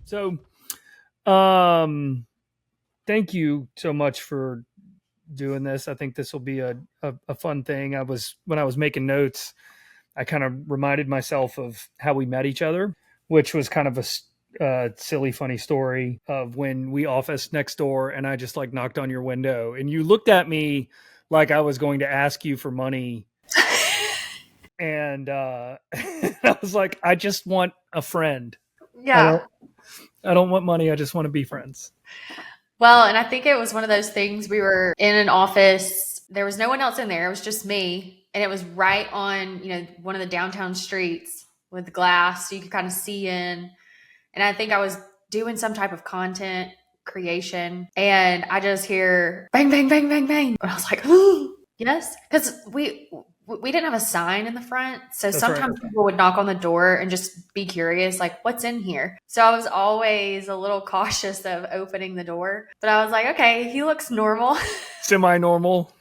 So, um, thank you so much for doing this. I think this will be a fun thing. When I was making notes, I kind of reminded myself of how we met each other, which was kind of a silly, funny story of when we officed next door and I just like knocked on your window and you looked at me like I was going to ask you for money. And I was like, I just want a friend. I Yeah. don't, I don't want money. I just want to be friends. Well, and I think it was one of those things. We were in an office. There was no one else in there. It was just me. And it was right on, one of the downtown streets with glass so you could kind of see in. And I think I was doing some type of content creation and I just hear bang, bang, bang, bang, bang. And I was like, ooh, yes. Because we didn't have a sign in the front. So That's right. sometimes people would knock on the door and just be curious, like, what's in here? So I was always a little cautious of opening the door. But I was like, okay, he looks normal. Semi-normal.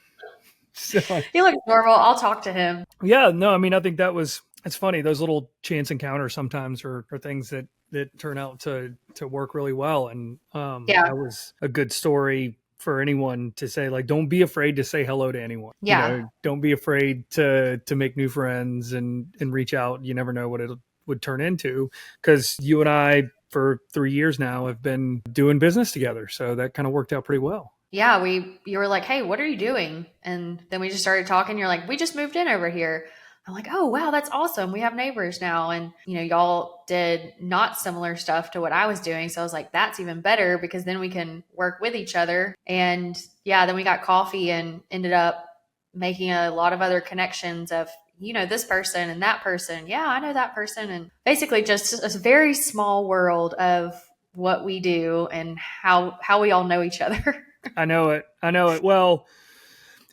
He looks normal. I'll talk to him. Yeah, no, I mean, I think it's funny. Those little chance encounters sometimes are things that turn out to work really well. And Yeah. that was a good story for anyone to say, like, don't be afraid to say hello to anyone. Yeah. Don't be afraid to make new friends and reach out. You never know what it would turn into, because you and I for 3 years now have been doing business together. So that kind of worked out pretty well. Yeah, you were like, hey, what are you doing? And then we just started talking. You're like, we just moved in over here. I'm like, oh, wow, that's awesome. We have neighbors now. And, y'all did not similar stuff to what I was doing. So I was like, that's even better because then we can work with each other. And yeah, then we got coffee and ended up making a lot of other connections of, this person and that person. Yeah, I know that person. And basically just a very small world of what we do and how we all know each other. I know it. Well,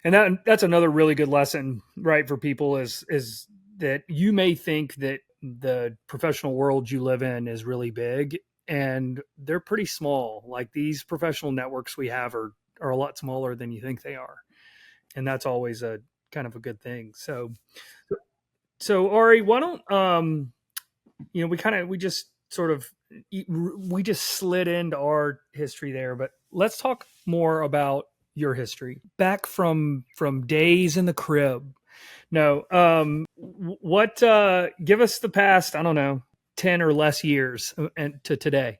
and that's another really good lesson, right, for people is that you may think that the professional world you live in is really big, and they're pretty small. Like, these professional networks we have are a lot smaller than you think they are, and that's always a kind of a good thing. So Aurrie, why don't we just sort of we just slid into our history there, but let's talk more about your history back from days in the crib. No, what give us the past, I don't know, 10 or less years and to today.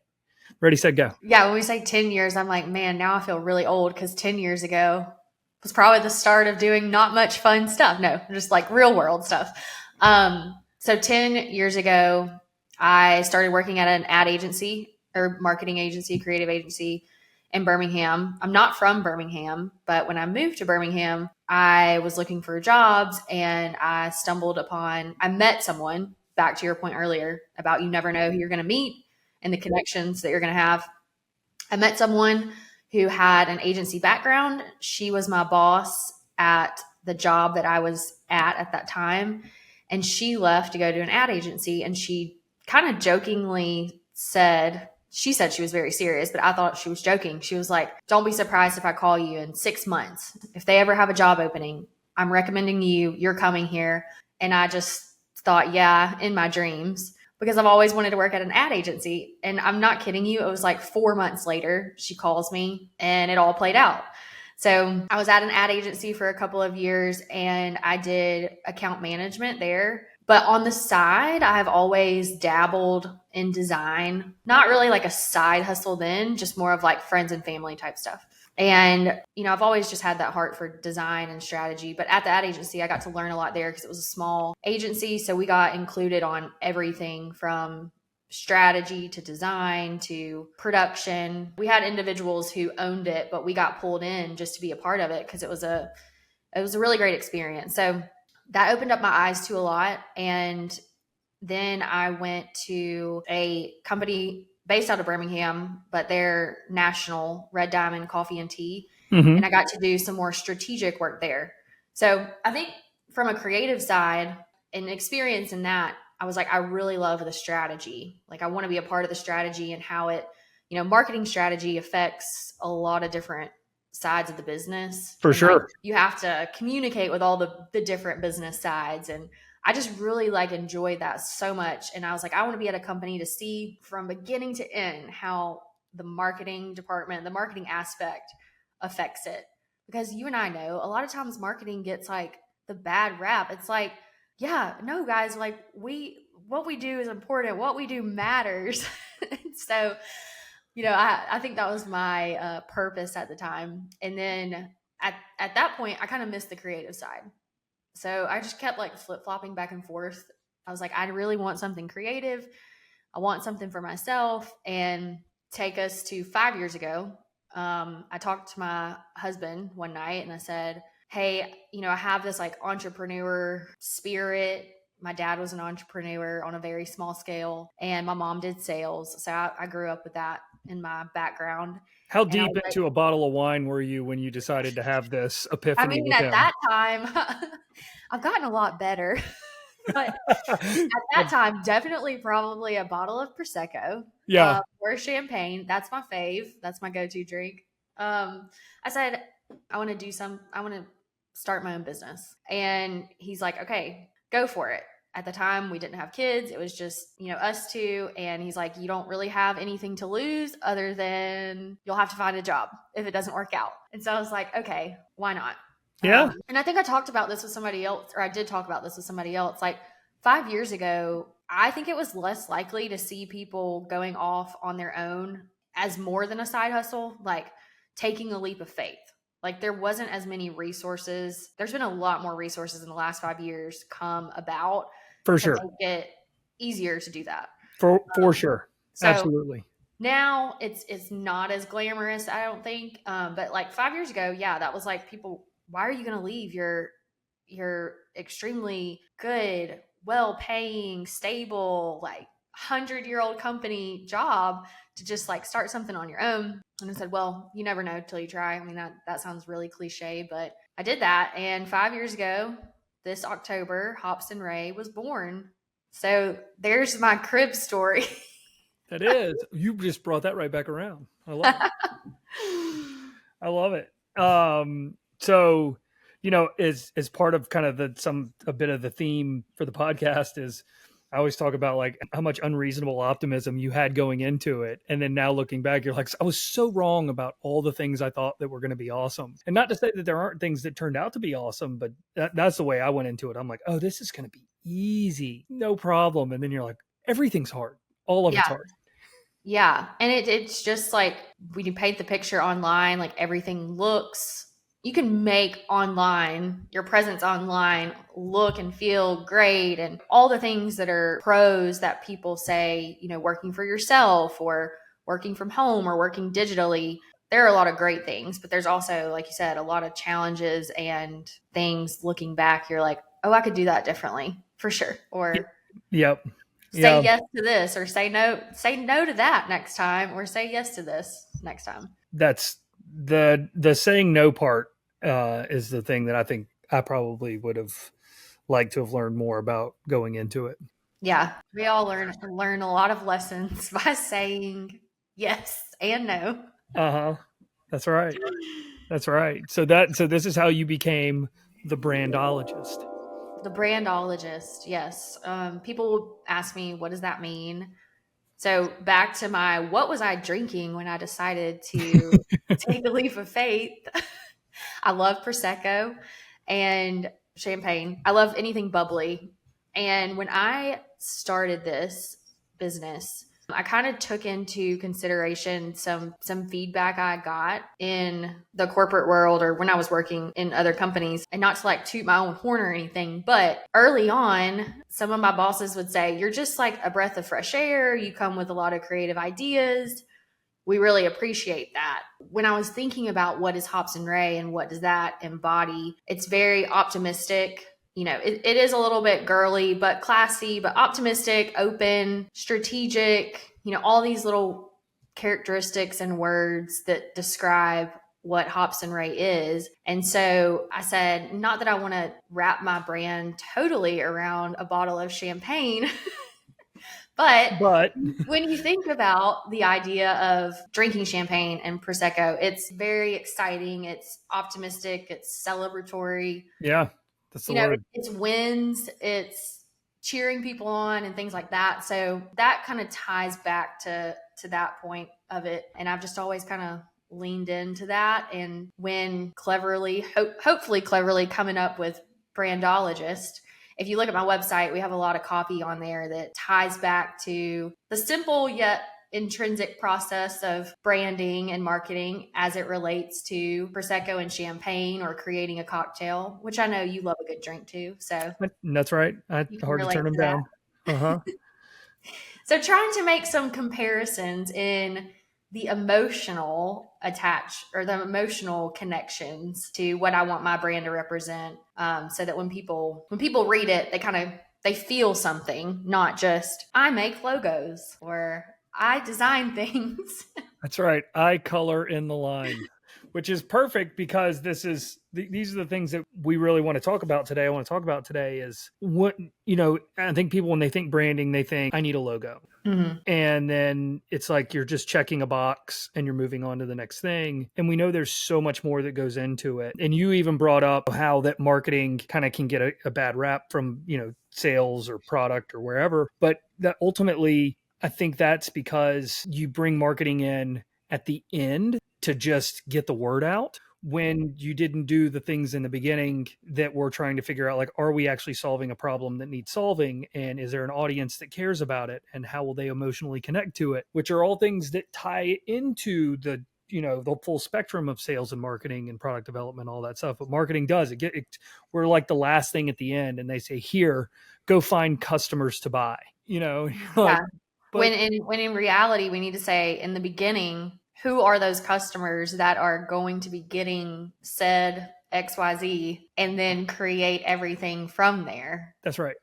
Ready, set, go. Yeah, when we say 10 years, I'm like, man, now I feel really old because 10 years ago was probably the start of doing not much fun stuff. No, just like real world stuff. So 10 years ago, I started working at an ad agency or marketing agency, creative agency in Birmingham. I'm not from Birmingham, but when I moved to Birmingham, I was looking for jobs and I met someone, back to your point earlier about you never know who you're going to meet and the connections that you're going to have. I met someone who had an agency background. She was my boss at the job that I was at that time. And she left to go to an ad agency. And she kind of jokingly said she was very serious, but I thought she was joking. She was like, don't be surprised if I call you in 6 months. If they ever have a job opening, I'm recommending you're coming here. And I just thought, yeah, in my dreams, because I've always wanted to work at an ad agency. And I'm not kidding you. It was like 4 months later, she calls me and it all played out. So I was at an ad agency for a couple of years and I did account management there. But on the side, I have always dabbled in design, not really like a side hustle then, just more of like friends and family type stuff. And, I've always just had that heart for design and strategy. But at the ad agency, I got to learn a lot there because it was a small agency. So we got included on everything from strategy to design to production. We had individuals who owned it, but we got pulled in just to be a part of it because it was a really great experience. So that opened up my eyes to a lot. And then I went to a company based out of Birmingham, but they're national, Red Diamond Coffee and Tea. Mm-hmm. And I got to do some more strategic work there. So I think from a creative side and experience in that, I was like, I really love the strategy. Like, I want to be a part of the strategy and how it, marketing strategy affects a lot of different sides of the business. For And like sure. you have to communicate with all the different business sides. And I just really like enjoyed that so much. And I was like, I want to be at a company to see from beginning to end how the marketing department, the marketing aspect affects it. Because you and I know a lot of times marketing gets like the bad rap. It's like, yeah, no, guys, like what we do is important. What we do matters. So, I think that was my purpose at the time. And then at that point, I kind of missed the creative side. So I just kept like flip flopping back and forth. I was like, I really want something creative. I want something for myself. And take us to 5 years ago. I talked to my husband one night and I said, hey, I have this like entrepreneur spirit. My dad was an entrepreneur on a very small scale, and my mom did sales. So I grew up with that in my background. How And I deep was like, into a bottle of wine were you when you decided to have this I epiphany mean, with at him? that time, I've gotten a lot better. But at that time, definitely probably a bottle of Prosecco Yeah. or champagne. That's my fave. That's my go-to drink. I said, I want to start my own business. And he's like, okay, go for it. At the time, we didn't have kids. It was just, us two. And he's like, you don't really have anything to lose other than you'll have to find a job if it doesn't work out. And so I was like, okay, why not? Yeah. And I think I talked about this with somebody else, or I did talk about this with somebody else. Like 5 years ago, I think it was less likely to see people going off on their own as more than a side hustle, like taking a leap of faith. Like there wasn't as many resources. There's been a lot more resources in the last 5 years come about For to sure. make it easier to do that. For sure. So Absolutely. now it's not as glamorous, I don't think. But like 5 years ago, yeah, that was like people, why are you going to leave your extremely good, well-paying, stable, like 100-year-old company job to just like start something on your own? And I said, well, you never know till you try. I mean, that sounds really cliche, but I did that. And 5 years ago, this October, Hopson Ray was born. So there's my crib story. That is. You just brought that right back around. I love it. I love it. So, as part of kind of a bit of the theme for the podcast is I always talk about like how much unreasonable optimism you had going into it. And then now looking back, you're like, I was so wrong about all the things I thought that were going to be awesome. And not to say that there aren't things that turned out to be awesome, but that's the way I went into it. I'm like, oh, this is going to be easy. No problem. And then you're like, everything's hard. All of it's Yeah. hard. Yeah. And it's just like when you paint the picture online, like everything looks, you can make online, your presence online look and feel great. And all the things that are pros that people say, working for yourself or working from home or working digitally. There are a lot of great things, but there's also, like you said, a lot of challenges and things looking back. You're like, oh, I could do that differently for sure. Or Yep. say yes to this, or say no to that next time, or say yes to this next time. That's the saying no part is the thing that I think I probably would have liked to have learned more about going into it. Yeah, we all learn a lot of lessons by saying yes and no. Uh-huh. That's right. That's right. So this is how you became the brandologist. The Brandologist, yes. People ask me, what does that mean? So back to my, what was I drinking when I decided to take the leap of faith? I love Prosecco and champagne. I love anything bubbly. And when I started this business, I kind of took into consideration some feedback I got in the corporate world or when I was working in other companies, and not to like toot my own horn or anything, but early on, some of my bosses would say, you're just like a breath of fresh air. You come with a lot of creative ideas. We really appreciate that. When I was thinking about what is Hopson Ray and what does that embody, it's very optimistic. It is a little bit girly, but classy, but optimistic, open, strategic, all these little characteristics and words that describe what Hopson Ray is. And so I said, not that I want to wrap my brand totally around a bottle of champagne, But But when you think about the idea of drinking champagne and Prosecco, it's very exciting. It's optimistic. It's celebratory. yeah, that's the You know, word. it's wins. It's cheering people on and things like that. So that kind of ties back to that point of it. And I've just always kind of leaned into that. And when cleverly, hopefully cleverly coming up with Brandologist, if you look at my website, we have a lot of copy on there that ties back to the simple yet intrinsic process of branding and marketing as it relates to Prosecco and champagne or creating a cocktail, which I know you love a good drink too. So That's right. you can Hard to relate turn them to that. down. Uh-huh. So trying to make some comparisons in the emotional attach or the emotional connections to what I want my brand to represent, so that when people read it, they feel something, not just I make logos or I design things. That's right. I color in the line, which is perfect because these are the things that we really want to talk about today. I want to talk about today is what, I think people, when they think branding, they think I need a logo. Mm-hmm. And then it's like you're just checking a box and you're moving on to the next thing. And we know there's so much more that goes into it. And you even brought up how that marketing kind of can get a bad rap from, sales or product or wherever. But that ultimately, I think that's because you bring marketing in at the end to just get the word out, when you didn't do the things in the beginning that we're trying to figure out, like, are we actually solving a problem that needs solving? And is there an audience that cares about it? And how will they emotionally connect to it? Which are all things that tie into the full spectrum of sales and marketing and product development, all that stuff. But marketing does we're like the last thing at the end, and they say, here, go find customers to buy, like, Yeah. but When in reality, we need to say in the beginning, who are those customers that are going to be getting said XYZ, and then create everything from there that's right.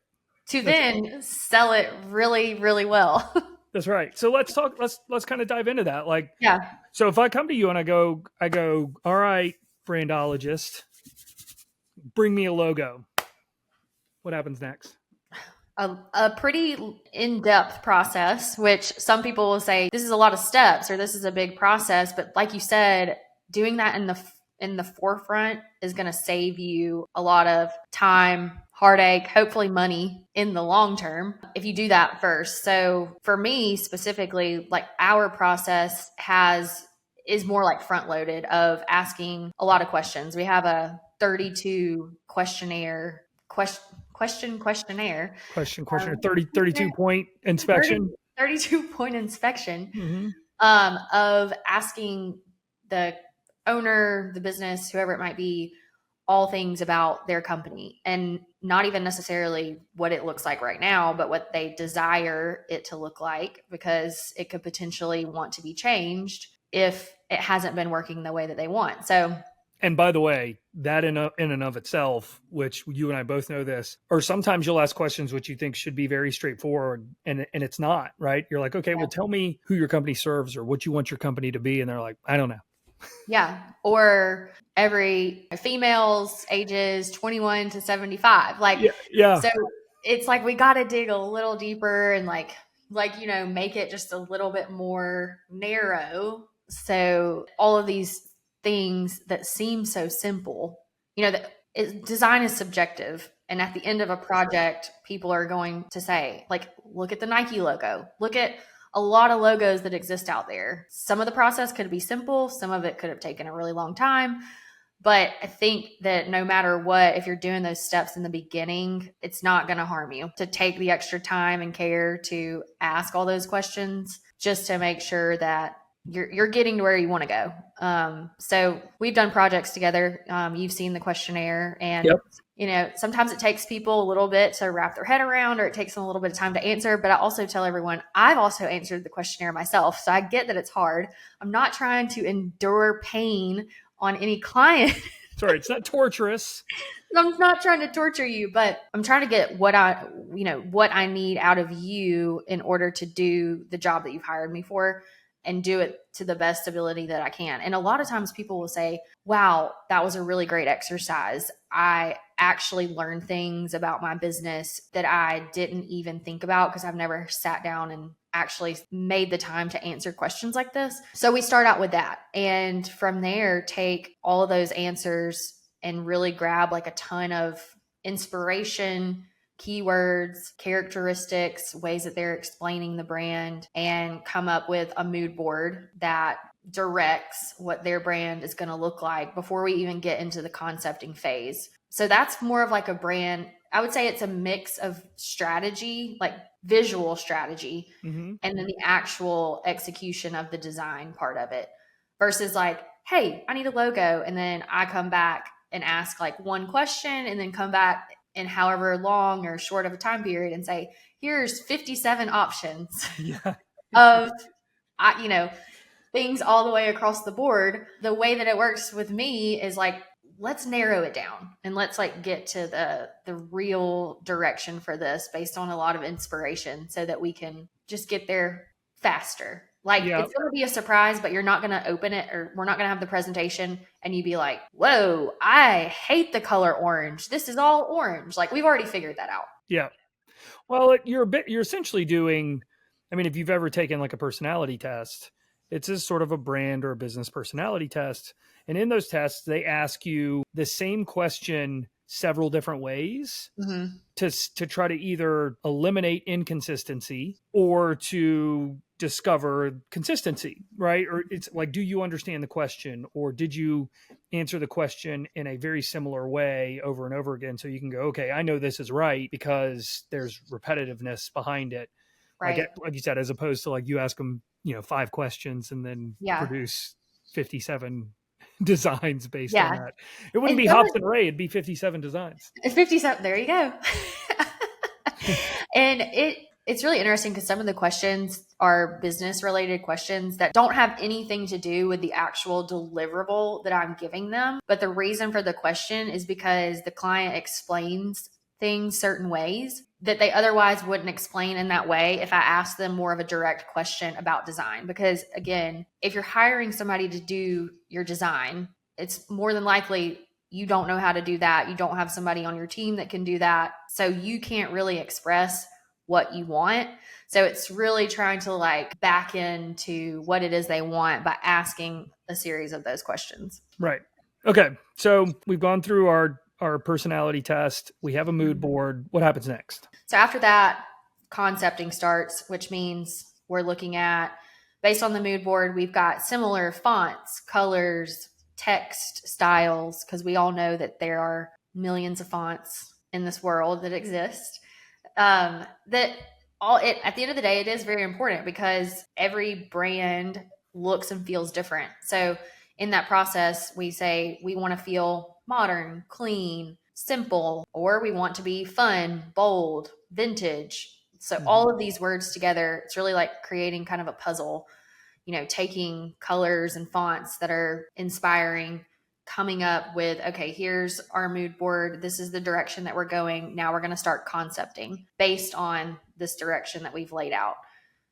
to That's then sell it really, really well. That's right. So let's kind of dive into that. Like, Yeah. so if I come to you and I go, all right, Brandologist, bring me a logo. What happens next? A pretty in-depth process, which some people will say this is a lot of steps or this is a big process. But like you said, doing that in the forefront is going to save you a lot of time, heartache, hopefully money in the long term if you do that first. So for me specifically, like our process is more like front loaded of asking a lot of questions. We have a 32 questionnaire questionnaire. Question, 32 Questionnaire, point 30 inspection. 32 point inspection, Mm-hmm. of asking the owner, the business, whoever it might be, all things about their company, and not even necessarily what it looks like right now, but what they desire it to look like, because it could potentially want to be changed if it hasn't been working the way that they want. So, And by the way, that in and of itself, which you and I both know this, or sometimes you'll ask questions which you think should be very straightforward, and it's not, right? You're like, okay, yeah. well, tell me who your company serves or what you want your company to be, and they're like, I don't know. Yeah. Or every females ages 21 to 75. Like, Yeah. so it's like we got to dig a little deeper and make it just a little bit more narrow. So all of these things that seem so simple, design is subjective. And at the end of a project, people are going to say, like, look at the Nike logo, look at a lot of logos that exist out there. Some of the process could be simple, some of it could have taken a really long time. But I think that no matter what, if you're doing those steps in the beginning, it's not going to harm you to take the extra time and care to ask all those questions, just to make sure that you're getting to where you want to go. So we've done projects together. You've seen the questionnaire, and sometimes it takes people a little bit to wrap their head around, or it takes them a little bit of time to answer. But I also tell everyone, I've also answered the questionnaire myself. So I get that it's hard. I'm not trying to endure pain on any client. Sorry, it's not torturous. I'm not trying to torture you, but I'm trying to get what I need out of you in order to do the job that you've hired me for. and do it to the best ability that I can. And a lot of times people will say, wow, that was a really great exercise. I actually learned things about my business that I didn't even think about because I've never sat down and actually made the time to answer questions like this. So we start out with that. And from there, take all of those answers and really grab like a ton of inspiration, keywords, characteristics, ways that they're explaining the brand, and come up with a mood board that directs what their brand is going to look like before we even get into the concepting phase. So that's more of like a brand. I would say it's a mix of strategy, like visual strategy, Mm-hmm. and then the actual execution of the design part of it versus like, hey, I need a logo. And then I come back and ask like one question and then come back in however long or short of a time period and say, here's 57 options Yeah. of, things all the way across the board. The way that it works with me is like, let's narrow it down and let's like get to the real direction for this based on a lot of inspiration so that we can just get there faster. Like Yeah. it's going to be a surprise, but you're not going to open it, or we're not going to have the presentation and you be like, whoa, I hate the color orange. This is all orange. Like we've already figured that out. Yeah. Well, you're essentially doing, I mean, if you've ever taken like a personality test, it's a sort of a brand or a business personality test. And in those tests, they ask you the same question several different ways Mm-hmm. to try to either eliminate inconsistency or to discover consistency, right? Or it's like, do you understand the question, or did you answer the question in a very similar way over and over again? So you can go, okay, I know this is right because there's repetitiveness behind it. Right. Like you said, as opposed to like you ask them, 5 questions and then Yeah. produce 57 designs based on Yeah. that. It wouldn't And be some of Hopson Ray, it'd be 57 designs. 57. There you go. And it's really interesting because some of the questions are business related questions that don't have anything to do with the actual deliverable that I'm giving them. But the reason for the question is because the client explains things certain ways that they otherwise wouldn't explain in that way if I asked them more of a direct question about design. Because again, if you're hiring somebody to do your design, it's more than likely you don't know how to do that. You don't have somebody on your team that can do that. So you can't really express what you want. So it's really trying to like back into what it is they want by asking a series of those questions. Right. Okay. So we've gone through our personality test. We have a mood board. What happens next? So after that, concepting starts, which means we're looking at, based on the mood board, we've got similar fonts, colors, text styles, because we all know that there are millions of fonts in this world that exist. That all it at the end of the day, it is very important because every brand looks and feels different. So in that process, we say we want to feel modern, clean, simple, or we want to be fun, bold, vintage. So all of these words together, it's really like creating kind of a puzzle, taking colors and fonts that are inspiring, coming up with, okay, here's our mood board. This is the direction that we're going. Now we're going to start concepting based on this direction that we've laid out.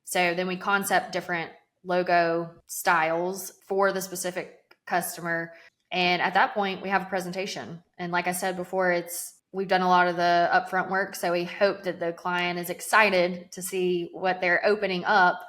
So then we concept different logo styles for the specific customer. And at that point, we have a presentation. And like I said before, we've done a lot of the upfront work. So we hope that the client is excited to see what they're opening up,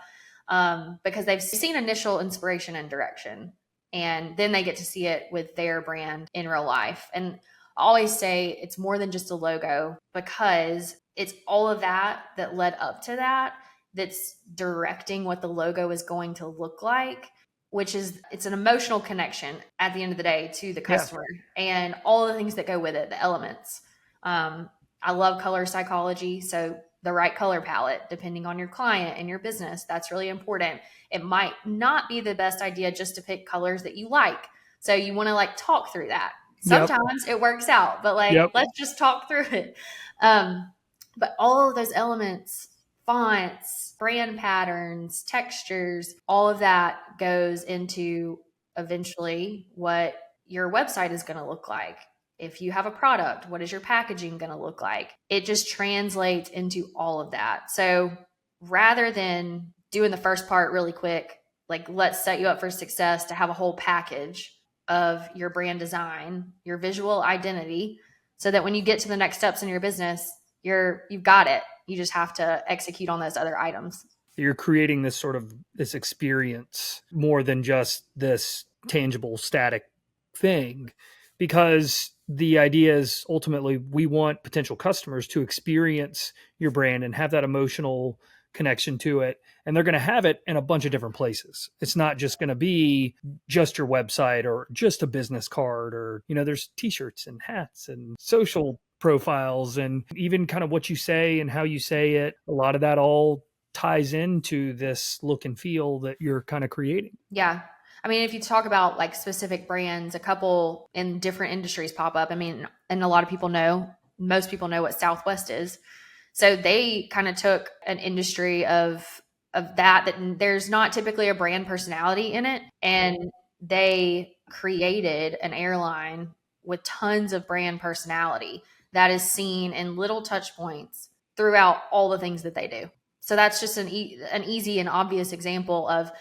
because they've seen initial inspiration and direction. And then they get to see it with their brand in real life. And I always say it's more than just a logo, because it's all of that led up to that that's directing what the logo is going to look like, which is, it's an emotional connection at the end of the day to the customer, and all the things that go with it, the elements. I love color psychology. So the right color palette, depending on your client and your business, that's really important. It might not be the best idea just to pick colors that you like. So you want to like talk through that. Sometimes it works out, but let's just talk through it. But all of those elements, fonts, brand patterns, textures, all of that goes into eventually what your website is going to look like. If you have a product, what is your packaging going to look like? It just translates into all of that. So rather than doing the first part really quick, like, let's set you up for success to have a whole package of your brand design, your visual identity, so that when you get to the next steps in your business, you've got it. You just have to execute on those other items. You're creating this sort of this experience more than just this tangible static thing, because the idea is ultimately we want potential customers to experience your brand and have that emotional connection to it, and they're going to have it in a bunch of different places. It's not just going to be just your website or just a business card, or there's t-shirts and hats and social profiles, and even kind of what you say and how you say it. A lot of that all ties into this look and feel that you're kind of creating. Yeah. I mean, if you talk about like specific brands, a couple in different industries pop up. I mean, and a lot of people most people know what Southwest is. So they kind of took an industry of that there's not typically a brand personality in it. And they created an airline with tons of brand personality that is seen in little touch points throughout all the things that they do. So that's just an easy and obvious example of,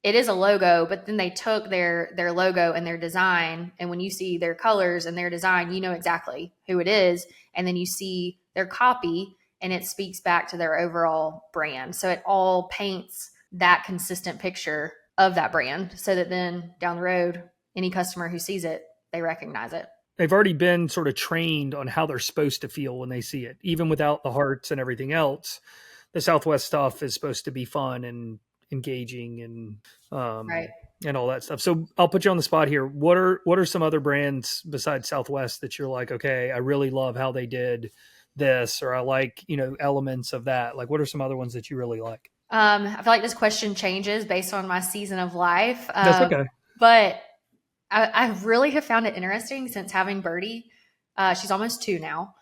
it is a logo, but then they took their logo and their design. And when you see their colors and their design, you know exactly who it is. And then you see their copy and it speaks back to their overall brand. So it all paints that consistent picture of that brand, so that then down the road, any customer who sees it, they recognize it. They've already been sort of trained on how they're supposed to feel when they see it, even without the hearts and everything else. The Southwest stuff is supposed to be fun and engaging and Right. and all that stuff. So I'll put you on the spot here. What are some other brands besides Southwest that you're like, okay, I really love how they did this, or I like, elements of that? Like, what are some other ones that you really like? I feel like this question changes based on my season of life. That's okay. But I really have found it interesting since having Birdie. She's almost 2 now,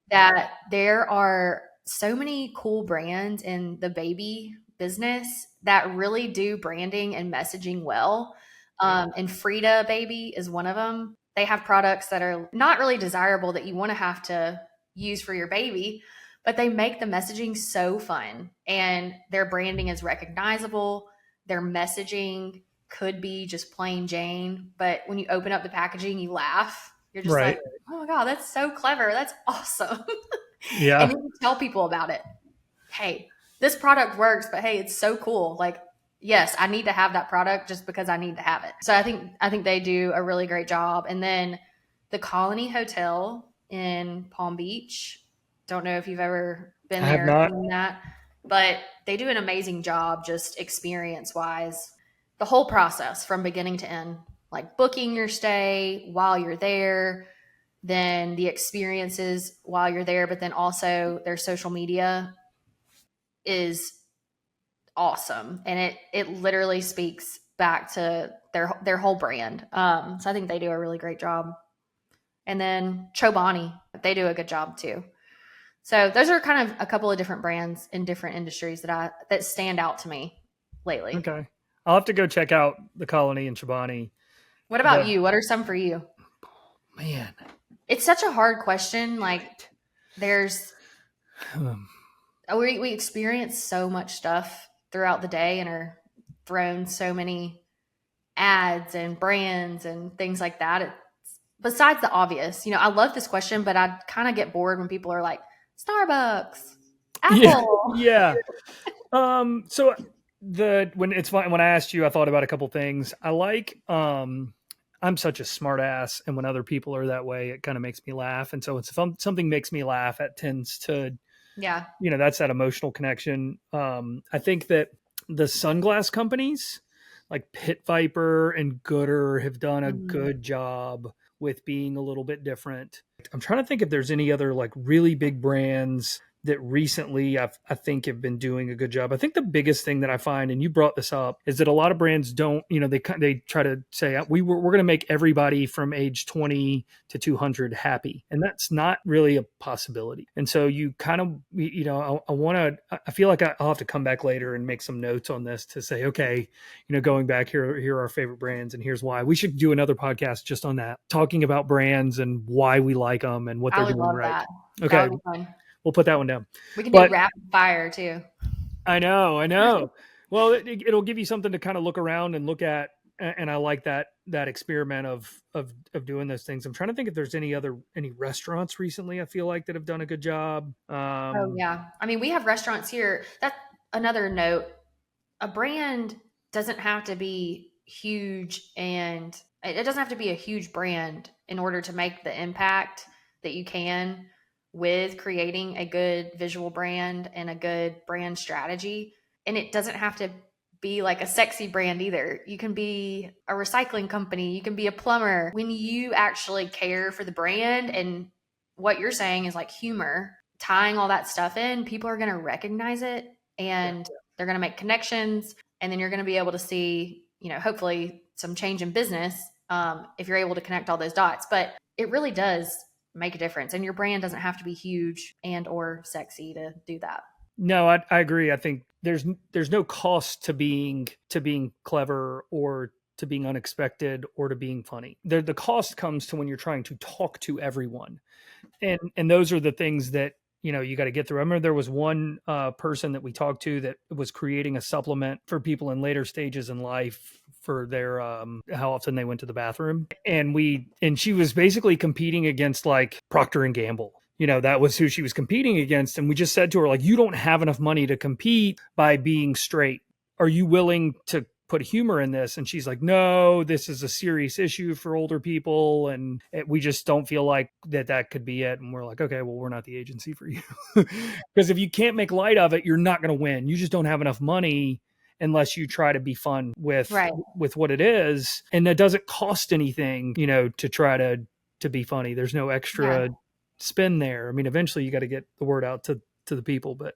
that there are so many cool brands in the baby business that really do branding and messaging well. And Frida Baby is one of them. They have products that are not really desirable that you want to have to use for your baby, but they make the messaging so fun, and their branding is recognizable. Their messaging could be just plain Jane, but when you open up the packaging, you laugh. You're just Right. like, oh my God, that's so clever. That's awesome. Yeah. And then you tell people about it. Hey, this product works, but hey, it's so cool. Like, yes, I need to have that product just because I need to have it. So I think they do a really great job. And then the Colony Hotel in Palm Beach. Don't know if you've ever been I have there not. or seen that, but they do an amazing job just experience-wise. The whole process from beginning to end, like booking your stay while you're there, then the experiences while you're there, but then also their social media is awesome. And it literally speaks back to their whole brand. So I think they do a really great job. And then Chobani, they do a good job too. So those are kind of a couple of different brands in different industries that stand out to me lately. Okay. I'll have to go check out the Colony and Chobani. What about you? What are some for you? Man, it's such a hard question. Like, there's we experience so much stuff throughout the day and are thrown so many ads and brands and things like that. It's, besides the obvious, I love this question, but I kind of get bored when people are like, Starbucks, Apple. Yeah. So when I asked you, I thought about a couple things. I like, I'm such a smart ass, and when other people are that way, it kind of makes me laugh. And so if something makes me laugh, it tends to, that's that emotional connection. I think that the sunglass companies like Pit Viper and Gooder have done a good job with being a little bit different. I'm trying to think if there's any other like really big brands that recently I think have been doing a good job. I think the biggest thing that I find, and you brought this up, is that a lot of brands don't, they try to say we're going to make everybody from age 20 to 200 happy. And that's not really a possibility. And so you kind of, I feel like I'll have to come back later and make some notes on this to say, okay, going back here are our favorite brands and here's why. We should do another podcast just on that, talking about brands and why we like them and what they're doing right. That. Okay. That would be fun. We'll put that one down. We can do rapid fire too. I know. Well, it'll give you something to kind of look around and look at, and I like that experiment of doing those things. I'm trying to think if there's any restaurants recently I feel like that have done a good job. Oh yeah. I mean, we have restaurants here. That's another note. A brand doesn't have to be huge, and it doesn't have to be a huge brand in order to make the impact that you can with creating a good visual brand and a good brand strategy. And it doesn't have to be like a sexy brand either. You can be a recycling company, you can be a plumber. When you actually care for the brand, and what you're saying is like humor, tying all that stuff in, people are going to recognize it, and they're going to make connections, and then you're going to be able to see, hopefully some change in business, if you're able to connect all those dots. But it really does make a difference, and your brand doesn't have to be huge and or sexy to do that. No, I agree. I think there's no cost to being clever, or to being unexpected, or to being funny. The cost comes to when you're trying to talk to everyone, and those are the things that you got to get through. I remember there was one person that we talked to that was creating a supplement for people in later stages in life for their how often they went to the bathroom, and she was basically competing against like Procter and Gamble. That was who she was competing against. And we just said to her, like, you don't have enough money to compete by being straight. Are you willing to put humor in this? And she's like, no, this is a serious issue for older people, and we just don't feel like that could be it. And we're like, okay, well, we're not the agency for you. Because if you can't make light of it, you're not going to win. You just don't have enough money unless you try to be fun with what it is. And that doesn't cost anything, to try to be funny. There's no extra spin there. I mean, eventually you got to get the word out to the people, but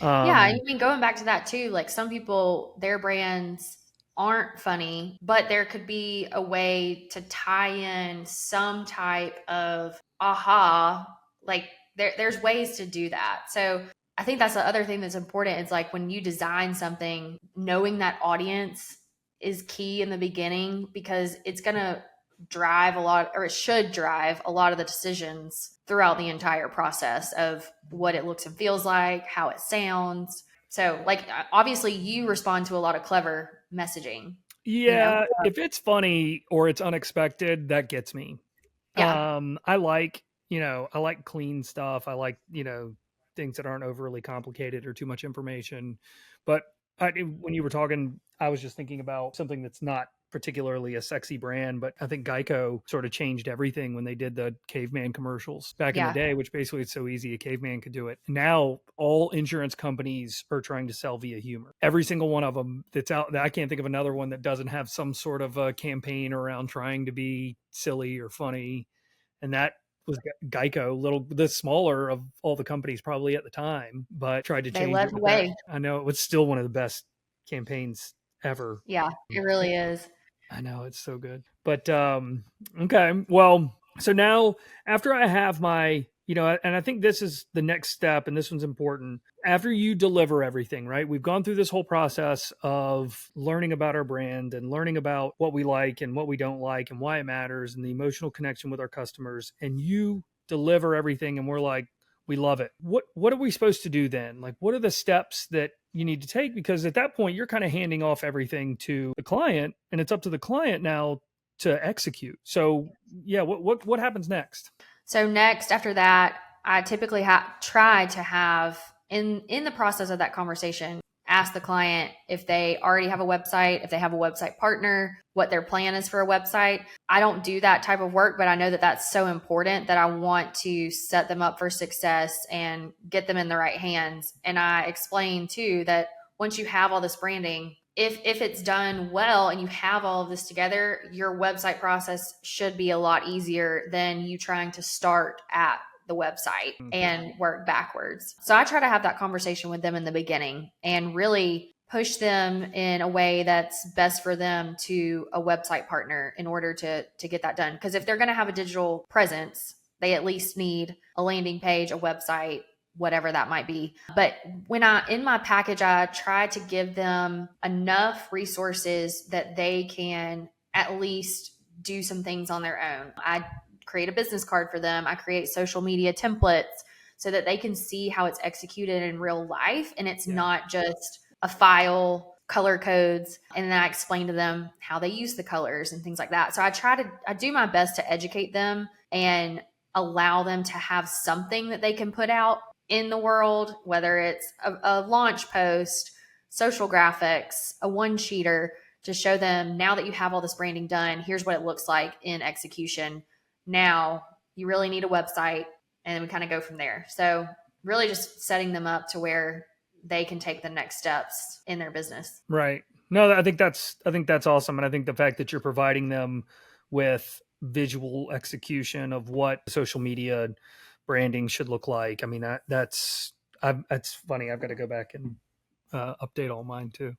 I mean, going back to that too, like some people, their brands aren't funny, but there could be a way to tie in some type of aha, like there's ways to do that. So I think that's the other thing that's important. It's like when you design something, knowing that audience is key in the beginning, because it's going to drive a lot, or it should drive a lot of the decisions throughout the entire process of what it looks and feels like, how it sounds. So like, obviously you respond to a lot of clever messaging. Yeah. If it's funny or it's unexpected, that gets me. Yeah. I like clean stuff. I like, things that aren't overly complicated or too much information. But when you were talking, I was just thinking about something that's not particularly a sexy brand, but I think Geico sort of changed everything when they did the caveman commercials back in the day, which basically it's so easy a caveman could do it. Now all insurance companies are trying to sell via humor. Every single one of them that's out. I can't think of another one that doesn't have some sort of a campaign around trying to be silly or funny. And that was Geico, the smaller of all the companies probably at the time, but tried to change it. They led the way. I know it was still one of the best campaigns ever. Yeah, it really is. I know, it's so good. But okay, well, so now after I have my, and I think this is the next step, and this one's important. After you deliver everything, right? We've gone through this whole process of learning about our brand and learning about what we like and what we don't like and why it matters and the emotional connection with our customers. And you deliver everything, and we're like, we love it. What are we supposed to do then? Like, what are the steps that you need to take? Because at that point, you're kind of handing off everything to the client, and it's up to the client now to execute. So yeah, what happens next? So next, after that, I typically try to have in the process of that conversation, ask the client if they already have a website, if they have a website partner, what their plan is for a website. I don't do that type of work, but I know that that's so important that I want to set them up for success and get them in the right hands. And I explain too that once you have all this branding, if it's done well and you have all of this together, your website process should be a lot easier than you trying to start at the website and work backwards. So I try to have that conversation with them in the beginning and really push them in a way that's best for them to a website partner in order to get that done. Because if they're going to have a digital presence, they at least need a landing page, a website, whatever that might be. But in my package, I try to give them enough resources that they can at least do some things on their own. I create a business card for them. I create social media templates so that they can see how it's executed in real life. And it's not just a file color codes, and then I explain to them how they use the colors and things like that. So I do my best to educate them and allow them to have something that they can put out in the world, whether it's a launch post, social graphics, a one-sheeter, to show them, now that you have all this branding done, here's what it looks like in execution. Now you really need a website, and then we kind of go from there. So really just setting them up to where they can take the next steps in their business. Right. No, I think that's awesome. And I think the fact that you're providing them with visual execution of what social media branding should look like. I mean, that's funny. I've got to go back and update all mine too.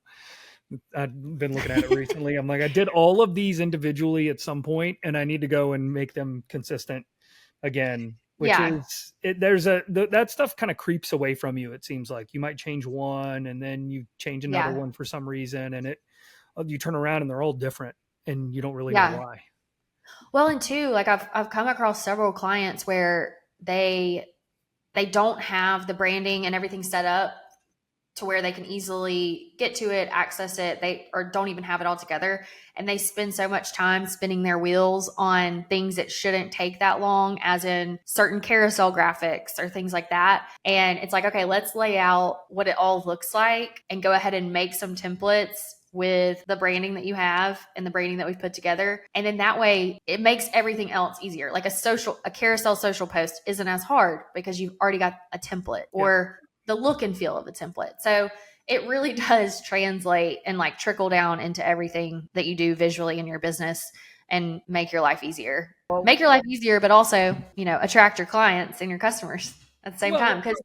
I've been looking at it recently. I'm like, I did all of these individually at some point, and I need to go and make them consistent again. Which is that stuff kind of creeps away from you. It seems like you might change one, and then you change another one for some reason, and you turn around and they're all different, and you don't really know why. Well, and two, like I've come across several clients where they don't have the branding and everything set up to where they can easily get to it, access it, or don't even have it all together. And they spend so much time spinning their wheels on things that shouldn't take that long, as in certain carousel graphics or things like that. And it's like, okay, let's lay out what it all looks like and go ahead and make some templates with the branding that you have and the branding that we've put together. And then that way it makes everything else easier. Like a carousel social post isn't as hard because you've already got a template or the look and feel of a template. So it really does translate and like trickle down into everything that you do visually in your business and make your life easier. Make your life easier, but also, attract your clients and your customers at the same time. Because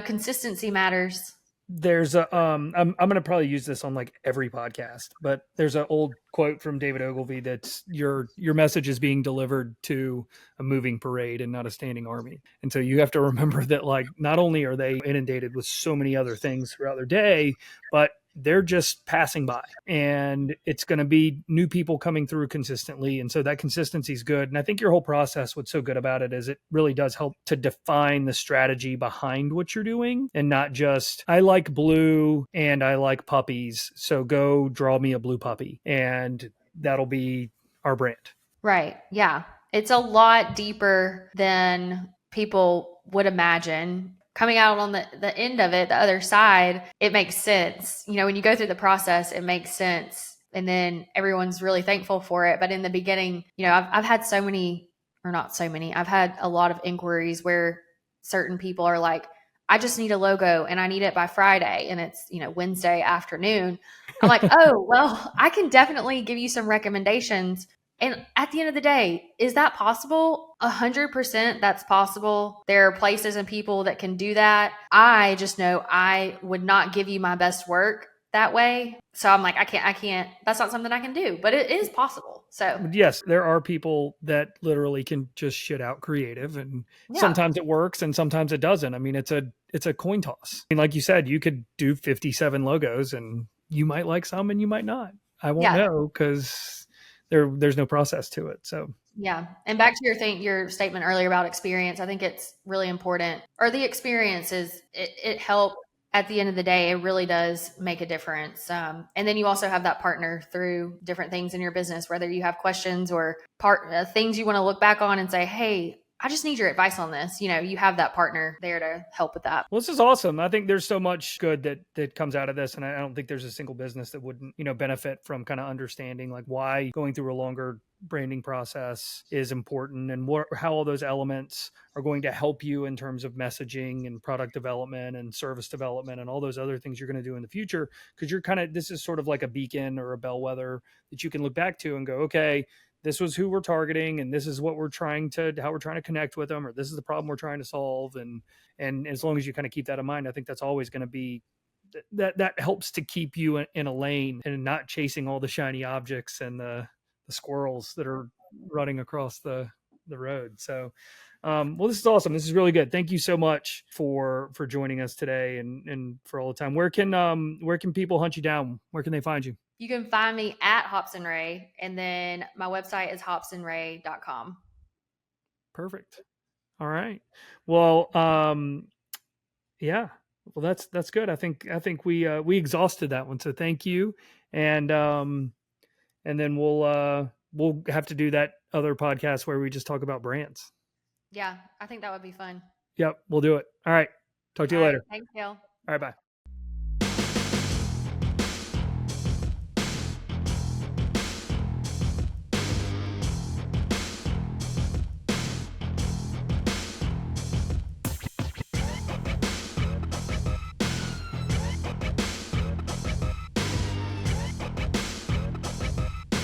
consistency matters. There's I'm going to probably use this on like every podcast, but there's an old quote from David Ogilvy that's your message is being delivered to a moving parade and not a standing army. And so you have to remember that, like, not only are they inundated with so many other things throughout their day, but they're just passing by, and it's going to be new people coming through consistently. And so that consistency is good. And I think your whole process, what's so good about it is it really does help to define the strategy behind what you're doing, and not just, I like blue and I like puppies, so go draw me a blue puppy and that'll be our brand. Right. Yeah. It's a lot deeper than people would imagine. Coming out on the end of it, the other side, it makes sense. When you go through the process, it makes sense. And then everyone's really thankful for it. But in the beginning, I've had so many, or not so many, I've had a lot of inquiries where certain people are like, I just need a logo and I need it by Friday. And it's, Wednesday afternoon. I'm like, oh, well, I can definitely give you some recommendations. And at the end of the day, is that possible? 100% that's possible. There are places and people that can do that. I just know I would not give you my best work that way. So I'm like, I can't, that's not something I can do, but it is possible. So yes, there are people that literally can just shit out creative, and sometimes it works and sometimes it doesn't. I mean, it's a coin toss. I mean, like you said, you could do 57 logos and you might like some and you might not. I won't know because there's no process to it. So yeah. And back to your statement earlier about experience, I think it's really important. Or the experience it helped at the end of the day. It really does make a difference. And then you also have that partner through different things in your business, whether you have questions or things you want to look back on and say, hey, I just need your advice on this. You have that partner there to help with that. Well, this is awesome. I think there's so much good that comes out of this. And I don't think there's a single business that wouldn't, benefit from kind of understanding like why going through a longer branding process is important, and how all those elements are going to help you in terms of messaging and product development and service development and all those other things you're going to do in the future. Because this is sort of like a beacon or a bellwether that you can look back to and go, okay, this was who we're targeting, and this is what how we're trying to connect with them, or this is the problem we're trying to solve. And as long as you kind of keep that in mind, I think that's always going to be that helps to keep you in a lane and not chasing all the shiny objects and the squirrels that are running across the road. So, well, this is awesome. This is really good. Thank you so much for joining us today and for all the time. Where can people hunt you down? Where can they find you? You can find me at Hopson Ray, and then my website is hopsonray.com. Perfect. All right. Well, yeah. Well, that's good. I think we exhausted that one. So thank you. And then we'll have to do that other podcast where we just talk about brands. Yeah, I think that would be fun. Yep, we'll do it. All right. Talk to All you right. later. Thanks, Gail. All right, bye.